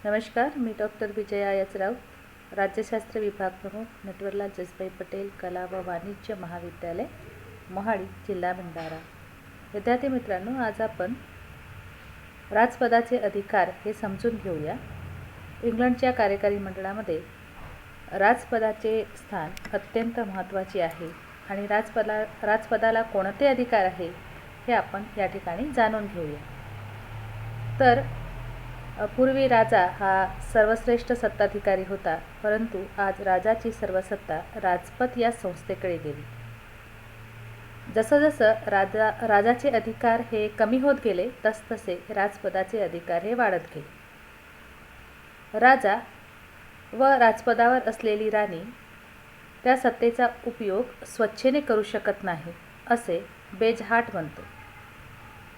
नमस्कार, मी डॉक्टर विजया याचराव, राज्यशास्त्र विभाग प्रमुख, नटवरलाल जसभाई पटेल कला व वाणिज्य महाविद्यालय, मोहाडी, जिल्हा भंडारा. विद्यार्थी मित्रांनो, आज आपण राजपदाचे अधिकार हे समजून घेऊया. इंग्लंडच्या कार्यकारी मंडळामध्ये राजपदाचे स्थान अत्यंत महत्त्वाचे आहे आणि राजपदाला कोणते अधिकार आहे हे आपण या ठिकाणी जाणून घेऊया. तर पूर्वी राजा हा सर्वश्रेष्ठ सत्ताधिकारी होता, परंतु आज राजाची सर्व सत्ता राजपद या संस्थेकडे गेली. जसं राजाचे अधिकार हे कमी होत गेले, तसतसे राजपदाचे अधिकार हे वाढत गेले. राजा व राजपदावर असलेली राणी त्या सत्तेचा उपयोग स्वच्छेने करू शकत नाही, असे बेजहाट म्हणतो.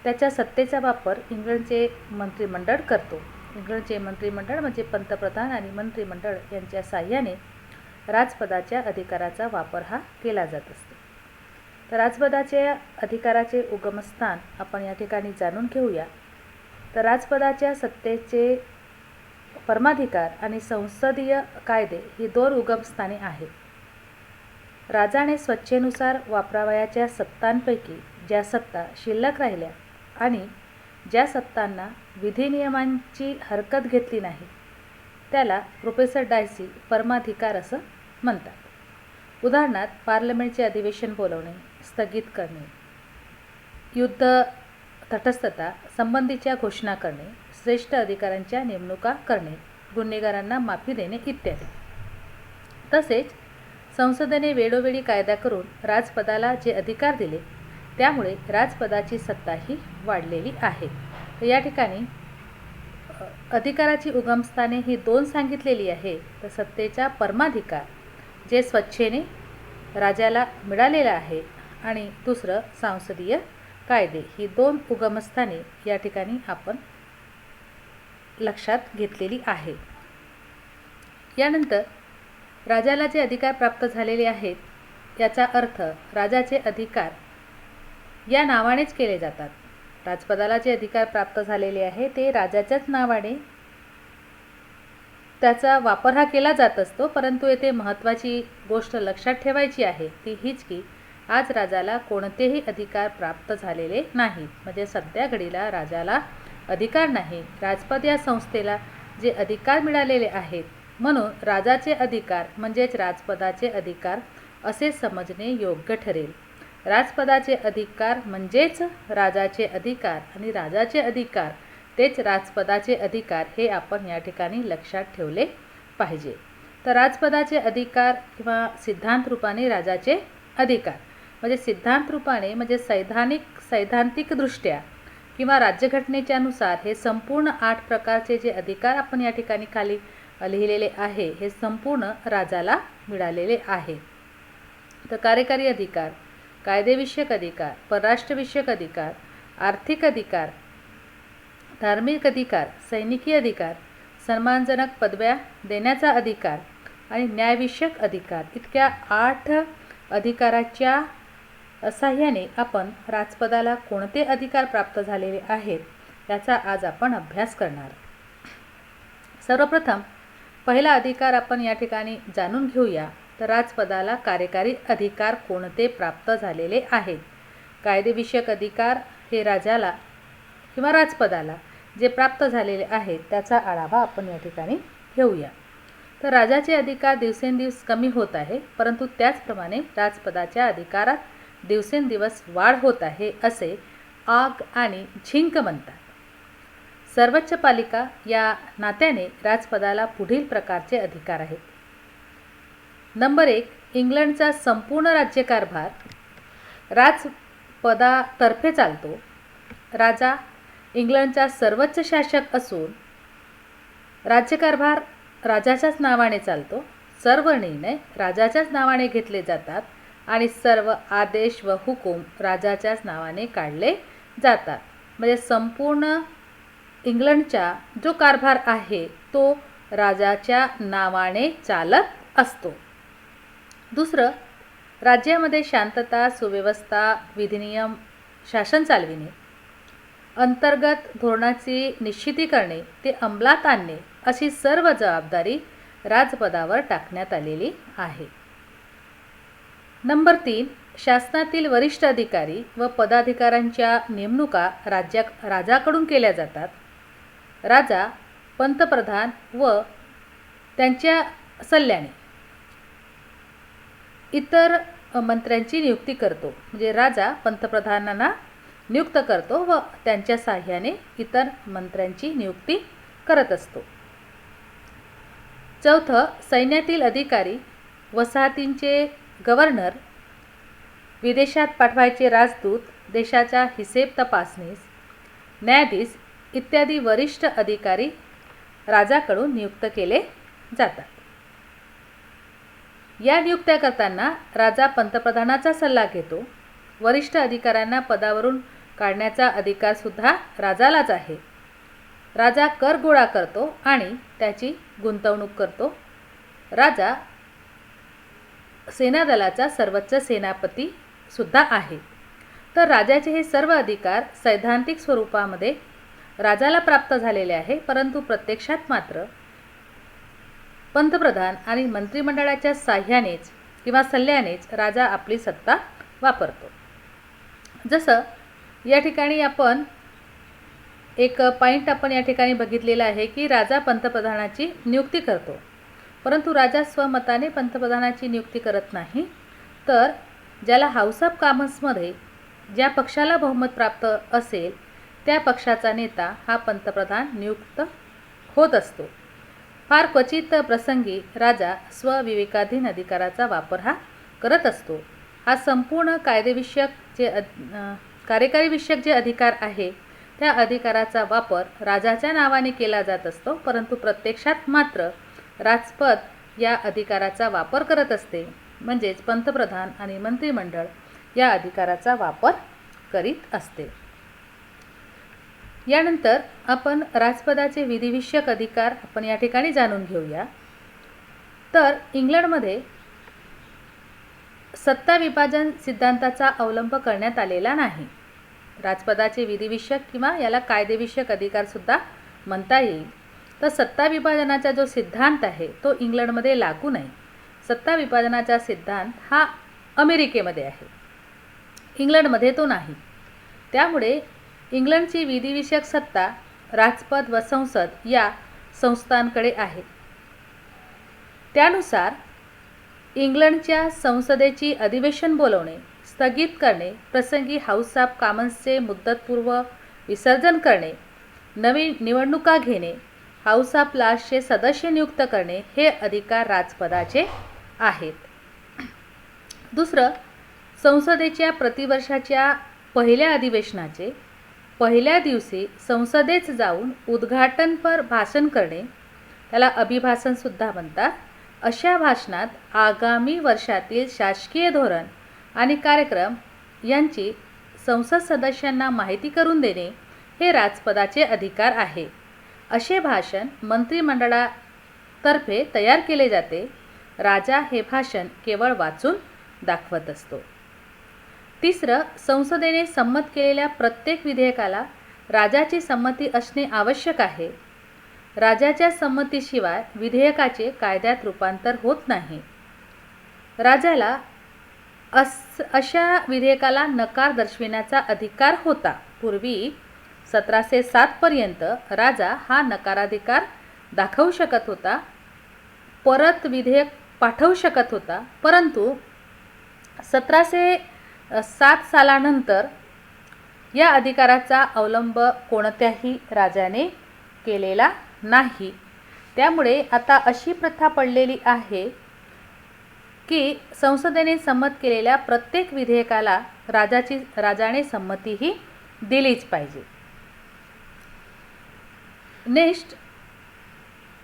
त्याच्या सत्तेचा वापर इंग्लंडचे मंत्रिमंडळ करतो. इंग्लंडचे मंत्रिमंडळ म्हणजे पंतप्रधान आणि मंत्रिमंडळ यांच्या साहाय्याने राजपदाच्या अधिकाराचा वापर हा केला जात असतो. तर राजपदाच्या अधिकाराचे उगमस्थान आपण या ठिकाणी जाणून घेऊया. तर राजपदाच्या सत्तेचे परमाधिकार आणि संसदीय कायदे ही दोन उगमस्थाने आहेत. राजाने स्वच्छेनुसार वापरावयाच्या सत्तांपैकी ज्या सत्ता शिल्लक राहिल्या आणि ज्या सत्तांना विधिनियमांची हरकत घेतली नाही, त्याला प्रोफेसर डायसी परमाधिकार असं म्हणतात. उदाहरणार्थ, पार्लमेंटचे अधिवेशन बोलवणे, स्थगित करणे, युद्ध तटस्थता संबंधीच्या घोषणा करणे, श्रेष्ठ अधिकाऱ्यांच्या नेमणुका करणे, गुन्हेगारांना माफी देणे इत्यादी. तसेच संसदेने वेळोवेळी कायदा करून राजपदाला जे अधिकार दिले, त्यामुळे राजपदाची सत्ताही वाढलेली आहे. तर या ठिकाणी अधिकाराची उगमस्थाने ही दोन सांगितलेली आहे. तर सत्तेचा परमाधिकार जे स्वच्छेने राजाला मिळालेलं आहे आणि दुसरं संसदीय कायदे ही दोन उगमस्थाने या ठिकाणी आपण लक्षात घेतलेली आहे. यानंतर राजाला जे अधिकार प्राप्त झालेले आहेत, याचा अर्थ राजाचे अधिकार या नावानेच केले जातात. राजपदाला जे अधिकार प्राप्त झालेले आहे ते राजाच्याच नावाने त्याचा वापर हा केला जात असतो. परंतु येथे महत्त्वाची गोष्ट लक्षात ठेवायची आहे ती हीच की आज राजाला कोणतेही अधिकार प्राप्त झालेले नाहीत. म्हणजे सध्या घडीला राजाला अधिकार नाही. राजपद या संस्थेला जे अधिकार मिळालेले आहेत, म्हणून राजाचे अधिकार म्हणजेच राजपदाचे अधिकार असे समजणे योग्य ठरेल. राजपदाचे अधिकार म्हणजेच राजाचे अधिकार आणि राजाचे अधिकार तेच राजपदाचे अधिकार हे आपण या ठिकाणी लक्षात ठेवले पाहिजे. तर राजपदाचे अधिकार किंवा सिद्धांत रूपाने राजाचे अधिकार म्हणजे सिद्धांत रूपाने म्हणजे सैद्धांतिकदृष्ट्या किंवा राज्यघटनेच्या नुसार हे संपूर्ण 8 प्रकारचे जे अधिकार आपण या ठिकाणी खाली लिहिलेले आहे, हे संपूर्ण राजाला मिळालेले आहे. तर कार्यकारी अधिकार, कायदेविषयक अधिकार, परराष्ट्रविषयक अधिकार, आर्थिक अधिकार, धार्मिक अधिकार, सैनिकी अधिकार, सन्मानजनक पदव्या देण्याचा अधिकार आणि न्यायविषयक अधिकार इतक्या 8 अधिकाराच्या साहाय्याने आपण राजपदाला कोणते अधिकार प्राप्त झालेले आहेत याचा आज आपण अभ्यास करणार. सर्वप्रथम पहिला अधिकार आपण या ठिकाणी जाणून घेऊया. तर राजपदाला कार्यकारी अधिकार कोणते प्राप्त झालेले आहेत. कायदेविषयक अधिकार हे राजाला किंवा राजपदाला जे प्राप्त झालेले आहेत त्याचा आढावा आपण या ठिकाणी घेऊया. तर राजाचे अधिकार दिवसेंदिवस कमी होत आहे, परंतु त्याचप्रमाणे राजपदाच्या अधिकारात दिवसेंदिवस वाढ होत आहे असे आग आणि झिंक म्हणतात. सर्वोच्च पालिका या नात्याने राजपदाला पुढील प्रकारचे अधिकार आहेत. नंबर 1, इंग्लंडचा संपूर्ण राज्यकारभार राजपदातर्फे चालतो. राजा इंग्लंडचा सर्वोच्च शासक असून राज्यकारभार राजाच्याच नावाने चालतो. सर्व निर्णय राजाच्याच नावाने घेतले जातात आणि सर्व आदेश व हुकूम राजाच्याच नावाने काढले जातात. म्हणजे संपूर्ण इंग्लंडचा जो कारभार आहे तो राजाच्या नावाने चालत असतो. दुसरं, राज्यामध्ये शांतता, सुव्यवस्था, विधिनियम, शासन चालविणे, अंतर्गत धोरणाची निश्चिती करणे, ते अंमलात आणणे अशी सर्व जबाबदारी राजपदावर टाकण्यात आलेली आहे. नंबर 3, शासनातील वरिष्ठ अधिकारी व पदाधिकाऱ्यांच्या नेमणुका राजाकडून केल्या जातात. राजा पंतप्रधान व त्यांच्या सल्ल्याने इतर मंत्र्यांची नियुक्ती करतो. म्हणजे राजा पंतप्रधानांना नियुक्त करतो व त्यांच्या साहाय्याने इतर मंत्र्यांची नियुक्ती करत असतो. चौथं, सैन्यातील अधिकारी, वसाहतींचे गव्हर्नर, विदेशात पाठवायचे राजदूत, देशाचा हिसेब तपासणीस, न्यायाधीश इत्यादी वरिष्ठ अधिकारी राजाकडून नियुक्त केले जातात. या नियुक्त्या करताना राजा पंतप्रधानाचा सल्ला घेतो. वरिष्ठ अधिकाऱ्यांना पदावरून काढण्याचा अधिकारसुद्धा राजालाच आहे. राजा कर गोळा करतो आणि त्याची गुंतवणूक करतो. राजा सेनादलाचा सर्वोच्च सेनापती सुद्धा आहे. तर राजाचे हे सर्व अधिकार सैद्धांतिक स्वरूपामध्ये राजाला प्राप्त झालेले आहे, परंतु प्रत्यक्षात मात्र पंतप्रधान आणि मंत्रिमंडळाच्या साह्यानेच किंवा सल्ल्यानेच राजा आपली सत्ता वापरतो. जसं या ठिकाणी आपण एक पॉईंट आपण या ठिकाणी बघितलेला आहे की राजा पंतप्रधानाची नियुक्ती करतो, परंतु राजा स्वमताने पंतप्रधानाची नियुक्ती करत नाही. तर ज्याला हाऊस ऑफ कॉमन्समध्ये ज्या पक्षाला बहुमत प्राप्त असेल त्या पक्षाचा नेता हा पंतप्रधान नियुक्त होत असतो. फार क्वचित प्रसंगी राजा स्वविवेकाधीन अधिकाराचा वापर हा करत असतो. हा संपूर्ण कार्यकारी विषयक जे अधिकार आहे त्या अधिकाराचा वापर राजाच्या नावाने केला जात असतो, परंतु प्रत्यक्षात मात्र राजपद या अधिकाराचा वापर करत असते. म्हणजेच पंतप्रधान आणि मंत्रिमंडळ या अधिकाराचा वापर करीत असते. यानंतर आपण राजपदाचे विधिविषयक अधिकार आपण या ठिकाणी जाणून घेऊया. तर इंग्लंडमध्ये सत्ता विभाजन सिद्धांताचा अवलंब करण्यात आलेला नाही. राजपदाचे विधिविषयक किंवा याला कायदेविषयक अधिकारसुद्धा म्हणता येईल. तर सत्ता विभाजनाचा जो सिद्धांत आहे तो इंग्लंडमध्ये लागू नाही. सत्ता विभाजनाचा सिद्धांत हा अमेरिकेमध्ये आहे, इंग्लंडमध्ये तो नाही. त्यामुळे इंग्लंडची विधिविषयक सत्ता राजपद व संसद या संस्थांकडे आहे. त्यानुसार इंग्लंडच्या संसदेची अधिवेशन बोलवणे, स्थगित करणे, प्रसंगी हाऊस ऑफ कॉमन्सचे मुदतपूर्व विसर्जन करणे, नवीन निवडणुका घेणे, हाऊस ऑफ लॉर्ड्सचे सदस्य नियुक्त करणे हे अधिकार राजपदाचे आहेत. दुसरं, संसदेच्या प्रतिवर्षाच्या पहिल्या अधिवेशनाचे पहिल्या दिवशी संसदेत जाऊन उद्घाटनपर भाषण करणे, त्याला अभिभाषणसुद्धा म्हणतात. अशा भाषणात आगामी वर्षातील शासकीय धोरण आणि कार्यक्रम यांची संसद सदस्यांना माहिती करून देणे हे राजपदाचे अधिकार आहे. असे भाषण मंत्रिमंडळातर्फे तयार केले जाते. राजा हे भाषण केवळ वाचून दाखवत असतो. तिसरं, संसदेने संमत केलेल्या प्रत्येक विधेयकाला राजाची संमती असणे आवश्यक आहे. राजाच्या संमतीशिवाय विधेयकाचे कायद्यात रूपांतर होत नाही. राजाला अशा विधेयकाला नकार दर्शविण्याचा अधिकार होता. पूर्वी 1707 पर्यंत राजा हा नकाराधिकार दाखवू शकत होता, परत विधेयक पाठवू शकत होता. परंतु 1707 सालानंतर या अधिकाराचा अवलंब कोणत्याही राजाने केलेला नाही. त्यामुळे आता अशी प्रथा पडलेली आहे की संसदेने संमत केलेल्या प्रत्येक विधेयकाला राजाने संमतीही दिलीच पाहिजे. नेक्स्ट,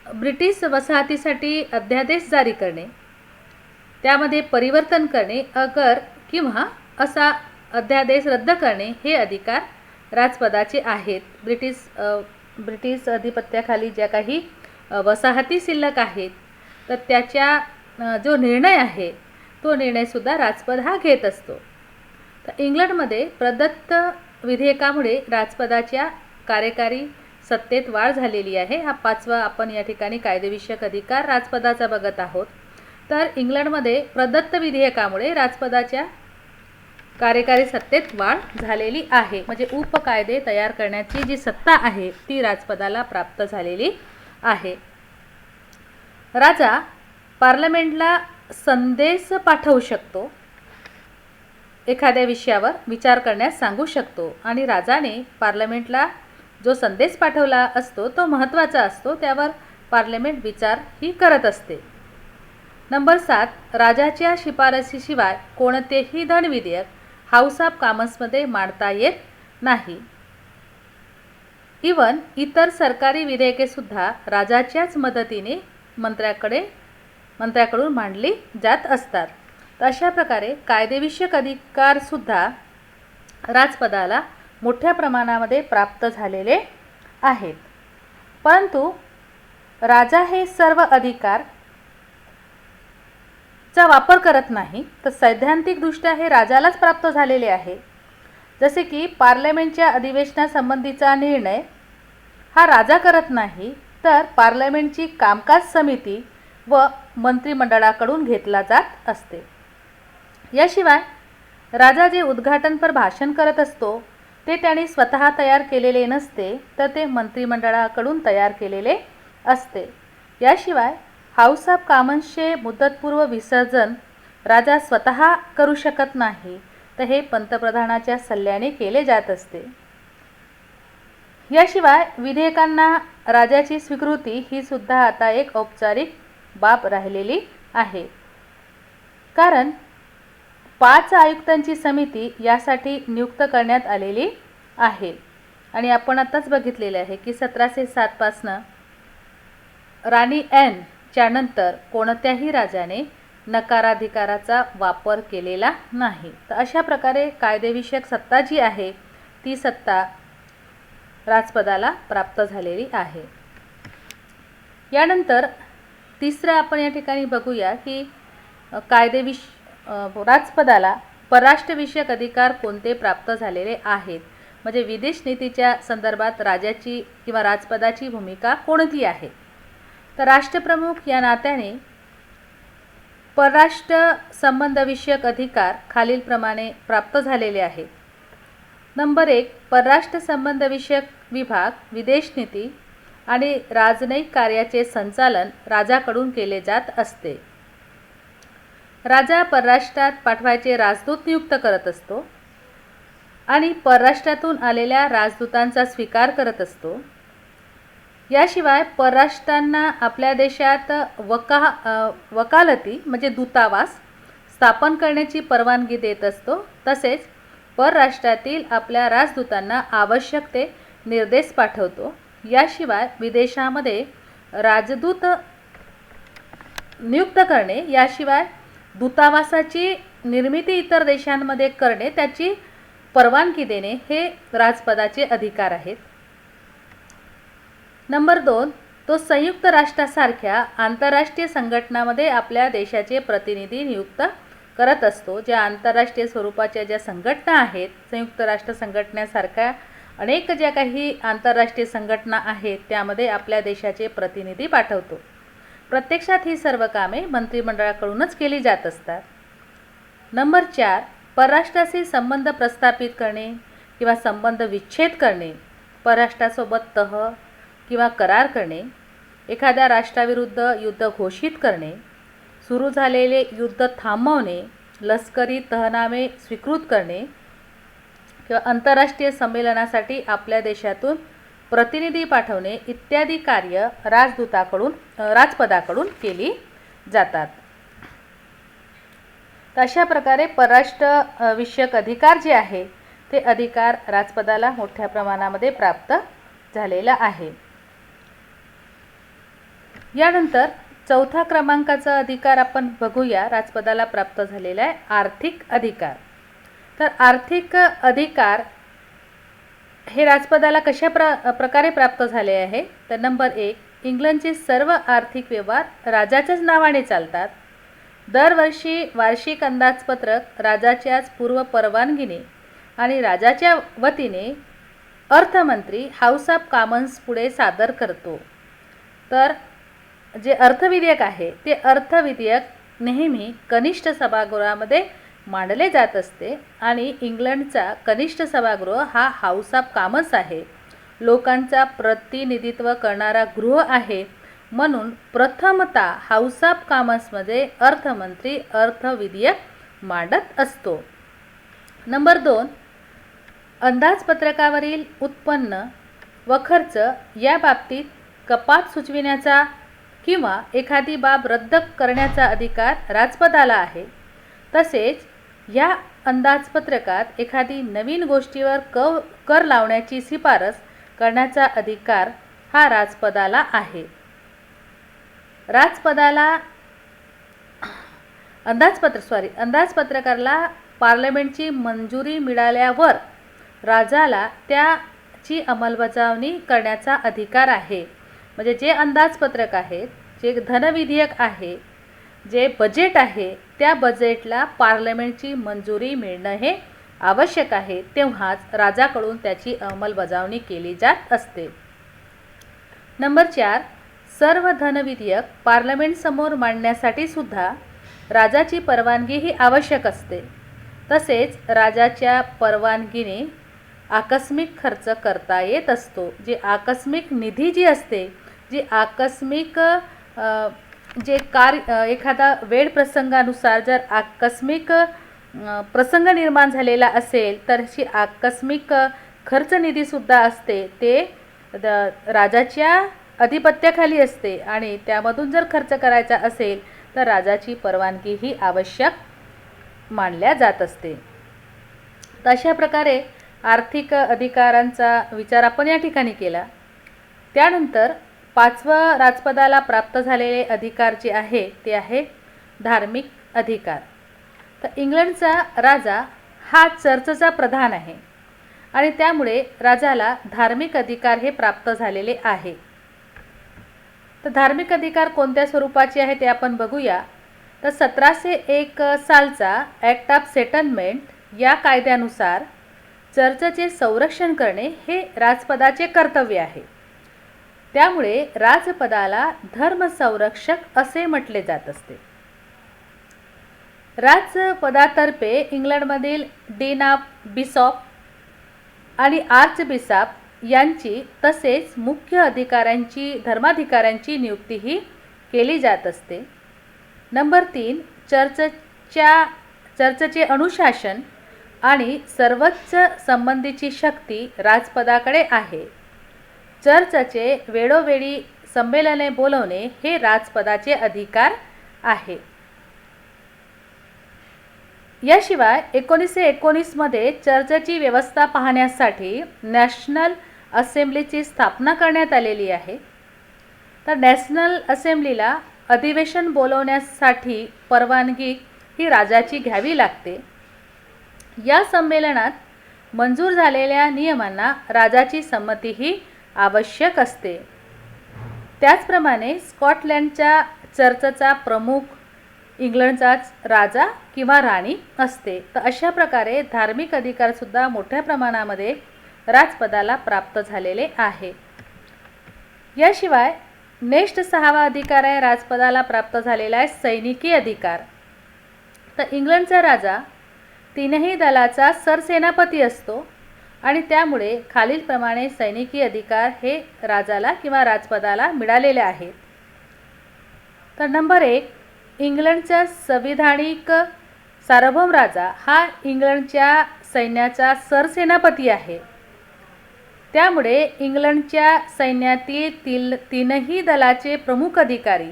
ब्रिटिश वसाहतीसाठी अध्यादेश जारी करणे, त्यामध्ये परिवर्तन करणे किंवा असा अध्यादेश रद्द करणे हे अधिकार राजपदाचे आहेत. ब्रिटिश अधिपत्याखाली ज्या काही वसाहती शिल्लक आहेत तर त्याच्या जो निर्णय आहे तो निर्णयसुद्धा राजपद हा घेत असतो. तर इंग्लंडमध्ये प्रदत्त विधेयकामुळे राजपदाच्या कार्यकारी सत्तेत वाढ झालेली आहे. हा 5वा आपण या ठिकाणी कायदेविषयक अधिकार राजपदाचा बघत आहोत. तर इंग्लंडमध्ये प्रदत्त विधेयकामुळे राजपदाच्या कार्यकारी सत्तेत वाढ झालेली आहे. म्हणजे उपकायदे तयार करण्याची जी सत्ता आहे ती राजपदाला प्राप्त झालेली आहे. राजा पार्लमेंटला संदेश पाठवू शकतो, एखाद्या विषयावर विचार करण्यास सांगू शकतो आणि राजाने पार्लमेंटला जो संदेश पाठवला असतो तो महत्त्वाचा असतो, त्यावर पार्लमेंट विचारही करत असते. नंबर 7, राजाच्या शिफारसीशिवाय कोणतेही धनविधेयक हाऊस ऑफ कॉमन्समध्ये मांडता येत नाही. इवन इतर सरकारी विधेयकेसुद्धा राजाच्याच मदतीने मंत्र्याकडून मांडली जात असतात. तर अशा प्रकारे कायदेविषयक अधिकारसुद्धा राजपदाला मोठ्या प्रमाणामध्ये प्राप्त झालेले आहेत. परंतु राजा हे सर्व अधिकार चा वापर करत नाही, तर सैद्धांतिकदृष्ट्या हे राजालाच प्राप्त झालेले आहे. जसे की पार्लमेंटच्या अधिवेशनासंबंधीचा निर्णय हा राजा करत नाही, तर पार्लमेंटची कामकाज समिती व मंत्रिमंडळाकडून घेतला जात असते. याशिवाय राजा जे उद्घाटनपर भाषण करत असतो ते त्याने स्वतः तयार केलेले नसते, तर ते मंत्रिमंडळाकडून तयार केलेले असते. याशिवाय हाऊस ऑफ कॉमन्सचे मुदतपूर्व विसर्जन राजा स्वतः करू शकत नाही, तर हे पंतप्रधानाच्या सल्ल्याने केले जात असते. याशिवाय विधेयकांना राजाची स्वीकृती ही सुद्धा आता एक औपचारिक बाब राहिलेली आहे. कारण 5 आयुक्तांची समिती यासाठी नियुक्त करण्यात आलेली आहे आणि आपण आताच बघितलेले आहे की 1707 पासनं राणी ॲन च्या नंतर कोणत्याही राजाने नकाराधिकाराचा वापर केलेला नाही. तर अशा प्रकारे कायदेविषयक सत्ता जी आहे ती सत्ता राजपदाला प्राप्त झालेली आहे. यानंतर तिसरं आपण या ठिकाणी बघूया की राजपदाला परराष्ट्रविषयक अधिकार कोणते प्राप्त झालेले आहेत. म्हणजे विदेश नीतीच्या संदर्भात राजाची किंवा राजपदाची भूमिका कोणती आहे. तर राष्ट्रप्रमुख या नात्याने परराष्ट्र संबंधविषयक अधिकार खालीलप्रमाणे प्राप्त झालेले आहेत. नंबर 1, परराष्ट्र संबंधविषयक विभाग, विदेश नीती आणि राजनैतिक कार्याचे संचालन राजाकडून केले जात असते. राजा परराष्ट्रात पाठवायचे राजदूत नियुक्त करत असतो आणि परराष्ट्रातून आलेल्या राजदूतांचा स्वीकार करत असतो. याशिवाय परराष्ट्रांना आपल्या देशात वकालती म्हणजे दूतावास स्थापन करण्याची परवानगी देत असतो. तसेच परराष्ट्रातील आपल्या राजदूतांना आवश्यक ते निर्देश पाठवतो. याशिवाय विदेशामध्ये राजदूत नियुक्त करणे, याशिवाय दूतावासाची निर्मिती इतर देशांमध्ये करणे, त्याची परवानगी देणे हे राजपदाचे अधिकार आहेत. नंबर 2, तो संयुक्त राष्ट्रासारख्या आंतरराष्ट्रीय संघटनामध्ये आपल्या देशाचे प्रतिनिधी नियुक्त करत असतो. ज्या आंतरराष्ट्रीय स्वरूपाच्या ज्या संघटना आहेत, संयुक्त राष्ट्र संघटनेसारख्या अनेक ज्या काही आंतरराष्ट्रीय संघटना आहेत त्यामध्ये आपल्या देशाचे प्रतिनिधी पाठवतो. प्रत्यक्षात ही सर्व कामे मंत्रिमंडळाकडूनच केली जात असतात. नंबर 4, परराष्ट्राशी संबंध प्रस्थापित करणे किंवा संबंध विच्छेद करणे, परराष्ट्रासोबत तह किंवा करार करणे, एखाद्या राष्ट्राविरुद्ध युद्ध घोषित करणे, सुरू झालेले युद्ध थांबवणे, लष्करी तहनामे स्वीकृत करणे किंवा आंतरराष्ट्रीय संमेलनासाठी आपल्या देशातून प्रतिनिधी पाठवणे इत्यादी कार्य राजपदाकडून केली जातात. तर अशा प्रकारे परराष्ट्र विषयक अधिकार जे आहे ते अधिकार राजपदाला मोठ्या प्रमाणामध्ये प्राप्त झालेला आहे. यानंतर 4थ्या क्रमांकाचा अधिकार आपण बघूया राजपदाला प्राप्त झालेला आहे, आर्थिक अधिकार. तर आर्थिक अधिकार हे राजपदाला कशा प्रकारे प्राप्त झाले आहे. तर नंबर 1, इंग्लंडचे सर्व आर्थिक व्यवहार राजाच्याच नावाने चालतात. दरवर्षी वार्षिक अंदाजपत्रक राजाच्याच पूर्व परवानगीने आणि राजाच्या वतीने अर्थमंत्री हाऊस ऑफ कॉमन्स पुढे सादर करतो. तर जे अर्थविधेयक आहे ते अर्थविधेयक नेहमी कनिष्ठ सभागृहामध्ये मांडले जात असते आणि इंग्लंडचा कनिष्ठ सभागृह हा हाऊस ऑफ कॉमन्स आहे. लोकांचा प्रतिनिधित्व करणारा गृह आहे. म्हणून प्रथमतः हाऊस ऑफ कॉमन्समध्ये अर्थमंत्री अर्थविधेयक मांडत असतो. नंबर 2, अंदाजपत्रकावरील उत्पन्न व खर्च या बाबतीत कपात सुचविण्याचा किंवा एखादी बाब रद्द करण्याचा अधिकार राजपदाला आहे. तसेच या अंदाजपत्रकात एखादी नवीन गोष्टीवर कर लावण्याची शिफारस करण्याचा अधिकार हा राजपदाला आहे. अंदाजपत्रकाला पार्लमेंटची मंजुरी मिळाल्यावर राजाला त्याची अंमलबजावणी करण्याचा अधिकार आहे. म्हणजे जे अंदाजपत्रक आहे, जे धनविधेयक आहे, जे बजेट आहे, त्या बजेटला पार्लमेंटची मंजुरी मिळणं हे आवश्यक आहे. तेव्हाच राजाकडून त्याची अंमलबजावणी केली जात असते. नंबर 4, सर्व धनविधेयक पार्लमेंटसमोर मांडण्यासाठी सुद्धा राजाची परवानगी ही आवश्यक असते. तसेच राजाच्या परवानगीने आकस्मिक खर्च करता येत असतो. जी आकस्मिक निधी जी असते, जी आकस्मिक एखादा वेळ प्रसंगानुसार जर आकस्मिक प्रसंग निर्माण झालेला असेल तर अशी आकस्मिक खर्च निधीसुद्धा असते. ते राजाच्या अधिपत्याखाली असते आणि त्यामधून जर खर्च करायचा असेल तर राजाची परवानगी ही आवश्यक मानल्या जात असते. तर अशा प्रकारे आर्थिक अधिकारांचा विचार आपण या ठिकाणी केला. त्यानंतर 5वं राजपदाला प्राप्त झालेले अधिकार जे आहे ते आहे धार्मिक अधिकार. तर इंग्लंडचा राजा हा चर्चचा प्रधान आहे आणि त्यामुळे राजाला धार्मिक अधिकार हे प्राप्त झालेले आहे. तर धार्मिक अधिकार कोणत्या स्वरूपाचे आहे ते आपण बघूया. तर 1701 सालचा ॲक्ट ऑफ सेटलमेंट या कायद्यानुसार चर्चचे संरक्षण करणे हे राजपदाचे कर्तव्य आहे. त्यामुळे राजपदाला धर्मसंरक्षक असे म्हटले जात असते. राजपदातर्फे इंग्लंडमधील डीन ऑफ बिशॉप आणि आर्च बिशॉप यांची तसेच मुख्य अधिकाऱ्यांची धर्माधिकाऱ्यांची नियुक्तीही केली जात असते. नंबर 3, चर्चचे अनुशासन आणि सर्वोच्च संबंधीची शक्ती राजपदाकडे आहे. चर्चचे वेळोवेळी संमेलने बोलवणे हे राजपदाचे अधिकार आहे. याशिवाय 1919 मध्ये चर्चची व्यवस्था पाहण्यासाठी नॅशनल असेंब्लीची स्थापना करण्यात आलेली आहे. तर नॅशनल असेंब्लीला अधिवेशन बोलवण्यासाठी परवानगी ही राजाची घ्यावी लागते. या संमेलनात मंजूर झालेल्या नियमांना राजाची संमतीही आवश्यक असते. त्याचप्रमाणे स्कॉटलंडच्या चर्चचा प्रमुख इंग्लंडचाच राजा किंवा राणी असते. तर अशा प्रकारे धार्मिक अधिकारसुद्धा मोठ्या प्रमाणामध्ये राजपदाला प्राप्त झालेले आहे. याशिवाय नेक्स्ट 6वा अधिकार आहे राजपदाला प्राप्त झालेला आहे सैनिकी अधिकार. तर इंग्लंडचा राजा 3ही दलाचा सरसेनापती असतो आणि त्यामुळे खालीलप्रमाणे सैनिकी अधिकार हे राजाला किंवा राजपदाला मिळालेले आहेत. तर नंबर 1, इंग्लंडचा संविधानिक सार्वभौम राजा हा इंग्लंडच्या सैन्याचा सरसेनापती आहे. त्यामुळे इंग्लंडच्या सैन्यातील 3ही दलाचे प्रमुख अधिकारी,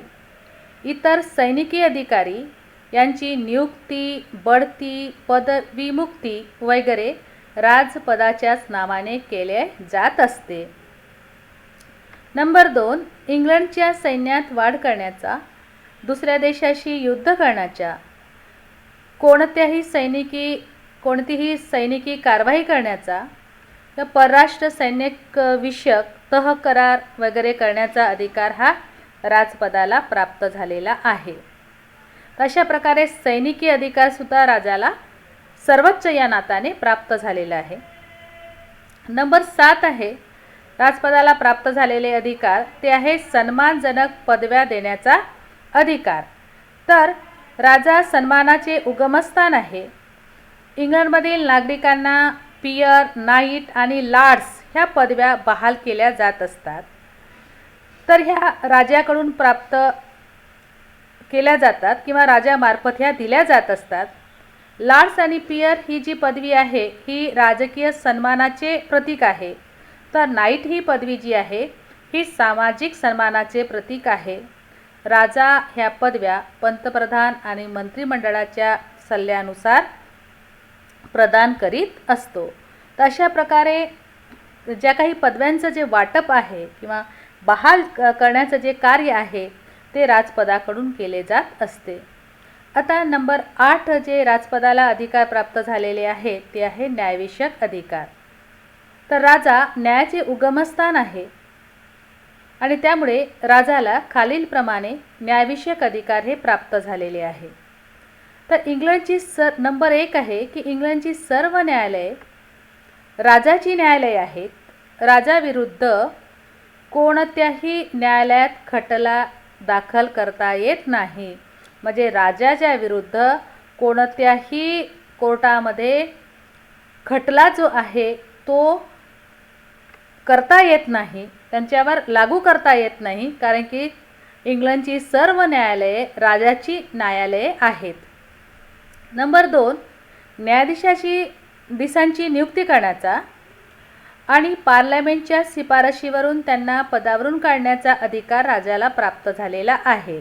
इतर सैनिकी अधिकारी यांची नियुक्ती, बढती, पदविमुक्ती वगैरे राजपदाच्याच नावाने केले जात असते. नंबर 2, इंग्लंडच्या सैन्यात वाढ करण्याचा, दुसऱ्या देशाशी युद्ध करण्याच्या, कोणतीही सैनिकी कारवाई करण्याचा, परराष्ट्र सैनिक विषयक तह करार वगैरे करण्याचा अधिकार हा राजपदाला प्राप्त झालेला आहे. अशा प्रकारे सैनिकी अधिकारसुद्धा राजाला सर्वोच्च या नात्याने प्राप्त झालेला आहे. नंबर 7 आहे राजपदाला प्राप्त झालेले अधिकार, ते आहे सन्मानजनक पदव्या देण्याचा अधिकार. तर राजा सन्मानाचे उगमस्थान आहे. इंग्लंडमधील नागरिकांना पियर, नाईट आणि लॉर्ड्स ह्या पदव्या बहाल केल्या जात असतात. तर ह्या राजाकडून प्राप्त केल्या जातात किंवा राजामार्फत ह्या दिल्या जात असतात. लॉर्ड्स आणि पियर ही जी पदवी आहे ही राजकीय सन्मानाचे प्रतीक आहे. तर नाईट ही पदवी जी आहे ही सामाजिक सन्मानाचे प्रतीक आहे. राजा ह्या पदव्या पंतप्रधान आणि मंत्रिमंडळाच्या सल्ल्यानुसार प्रदान करीत असतो. तर अशा प्रकारे ज्या काही पदव्यांचं जे वाटप आहे किंवा बहाल करण्याचं जे कार्य आहे ते राजपदाकडून केले जात असते. आता नंबर 8 जे राजपदाला अधिकार प्राप्त झालेले आहे ते आहे न्यायविषयक अधिकार. तर राजा न्यायाचे उगमस्थान आहे आणि त्यामुळे राजाला खालीलप्रमाणे न्यायविषयक अधिकार हे प्राप्त झालेले आहे. तर इंग्लंडची नंबर 1 आहे की इंग्लंडची सर्व न्यायालये राजाची न्यायालये आहेत. राजाविरुद्ध कोणत्याही न्यायालयात खटला दाखल करता येत नाही. म्हणजे राजाच्या विरुद्ध कोणत्याही कोर्टामध्ये खटला जो आहे तो करता येत नाही, त्यांच्यावर लागू करता येत नाही, कारण की इंग्लंडची सर्व न्यायालये राजाची न्यायालये आहेत. नंबर 2 न्यायाधीशांची नियुक्ती करण्याचा आणि पार्लमेंटच्या शिफारशीवरून त्यांना पदावरून काढण्याचा अधिकार राजाला प्राप्त झालेला आहे.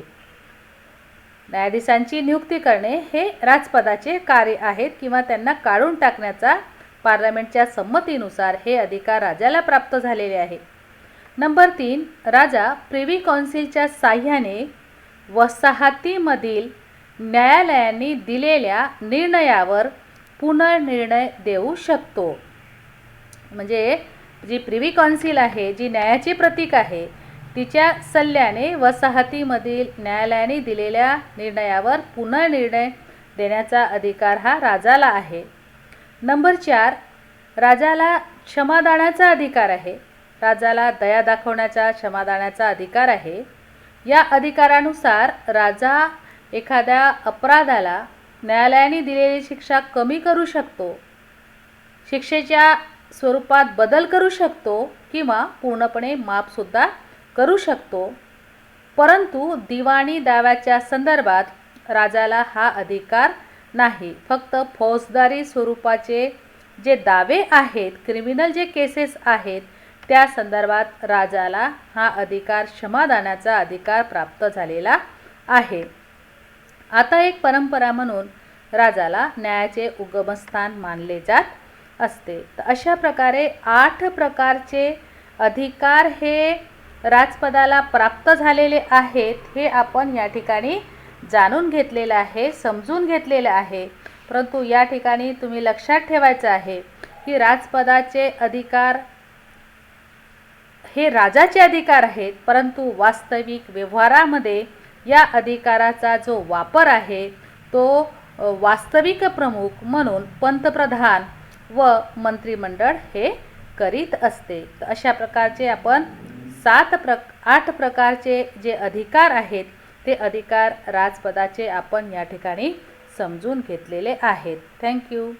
न्यायाधीशांची नियुक्ती करणे हे राजपदाचे कार्य आहेत किंवा त्यांना काढून टाकण्याचा पार्लमेंटच्या संमतीनुसार हे अधिकार राजाला प्राप्त झालेले आहे. नंबर 3 राजा प्रिव्ही काउन्सिलच्या साह्याने वसाहतीमधील न्यायालयांनी दिलेल्या निर्णयावर पुनर्निर्णय देऊ शकतो. म्हणजे जी प्रिव्ही काउन्सिल आहे, जी न्यायाचे प्रतीक आहे, तिच्या सल्ल्याने वसाहतीमधील न्यायालयाने दिलेल्या निर्णयावर पुनर्निर्णय देण्याचा अधिकार हा राजाला आहे. नंबर 4 राजाला क्षमादानाचा अधिकार आहे. राजाला दया दाखवण्याचा, क्षमादानाचा अधिकार आहे. या अधिकारानुसार राजा एखाद्या अपराधाला न्यायालयाने दिलेली शिक्षा कमी करू शकतो, शिक्षेच्या स्वरूपात बदल करू शकतो किंवा पूर्णपणे माफसुद्धा करू शकतो. परंतु दिवाणी दाव्याच्या संदर्भात राजाला हा अधिकार नाही. फक्त फौजदारी स्वरूपाचे जे दावे आहेत, क्रिमिनल जे केसेस आहेत, त्या संदर्भात राजाला हा अधिकार, क्षमादानाचा अधिकार प्राप्त झालेला आहे. आता एक परंपरा म्हणून राजाला न्यायाचे उगमस्थान मानले जात असते. तर अशा प्रकारे 8 प्रकारचे अधिकार हे राजपदाला प्राप्त झालेले आहेत. हे आपण या ठिकाणी जाणून घेतलेलं आहे, समजून घेतलेलं आहे. परंतु या ठिकाणी तुम्ही लक्षात ठेवायचं आहे की राजपदाचे अधिकार हे राजाचे अधिकार आहेत, परंतु वास्तविक व्यवहारामध्ये या अधिकाराचा जो वापर आहे तो वास्तविक प्रमुख म्हणून पंतप्रधान व मंत्रिमंडळ हे करीत असते. तर अशा प्रकारचे आपण 8 प्रकारचे जे अधिकार आहेत ते अधिकार राजपदाचे आपण या ठिकाणी समजून घेतलेले आहेत. थँक्यू.